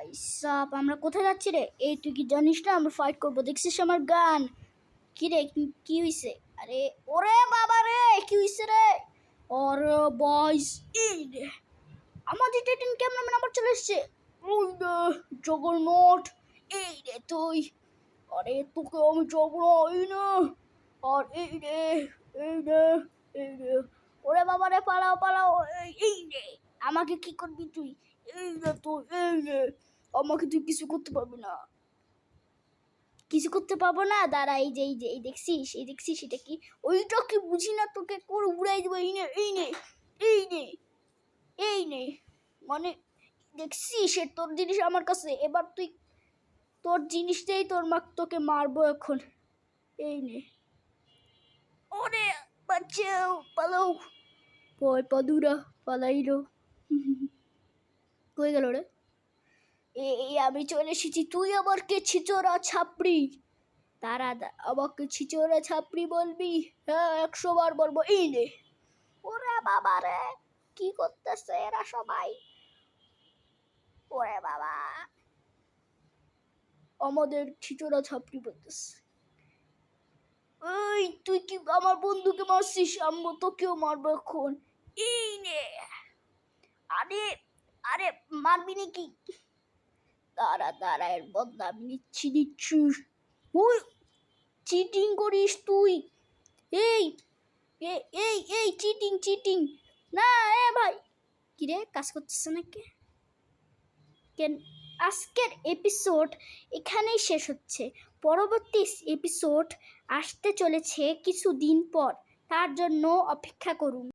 ভাই সাপ, আমরা কোথায় যাচ্ছি রে? এই তুই কি জানিস না আমরা ফাইট করবো? দেখছিস আমার গান? কি রে, কি হইছে? আরে ওরে বাবা রে, কি হইছে রে? আরে বয়স এই রে, আমাদের টাইটান ক্যামেরাম্যান আবার চলে এসছে। ওই রে জগন্নাথ, এই রে তুই। আরে তোকে আমি যাবো না, এই না। আর এই রে, এই রে, এই রে। ওরে বাবা রে, পালাও পালাও। এই রে, আমাকে কি করবি তুই? এই রে তুই, এই রে। আমাকে তুই কিছু করতে পারবি না, কিছু করতে পারবো না। দাঁড়া, এই যে এই যে এই দেখছিস, এই দেখছিস এটা কি? ওইটা কি বুঝি না, তোকে করে উড়াই দেবো। এই নে, এই নে, এই নে, এই নে। মানে দেখছিস তোর জিনিস আমার কাছে, এবার তুই তোর জিনিসটাই তোকে মারবো এখন। এই নে। ওরে বাঁচাও, পালাও। ভয় পাদুরা পালাইলো। কই গেল রে? এই আমি চলে এসেছি। তুই আবার কে ছিচোরা ছাপড়ি? তারা আমাকে ছিচোরা ছাপড়ি বলবি? হ্যাঁ, 100 বার বলবো। এই নে। ওরে বাবা রে, কি করতেছে এরা সবাই? ওরে বাবা, আমাদের ছিচোরা ছাপড়ি বলতেছে। এই তুই কি আমার বন্ধুকে মারছিস? আমরা তোকেও মারবো এখন। এই নে। আরে আরে, মারবি নাকি? দাঁড়া দাঁড়া, এর বদলা আমি নিচ্ছি। ওই চিটিং করিস তুই? এই এই এই চিটিং না। ভাই কি রে, কাজ করতেছে নাকি? কেন? আজকের এপিসোড এখানেই শেষ হচ্ছে। পরবর্তী এপিসোড আসতে চলেছে কিছুদিন পর, তার জন্য অপেক্ষা করুন।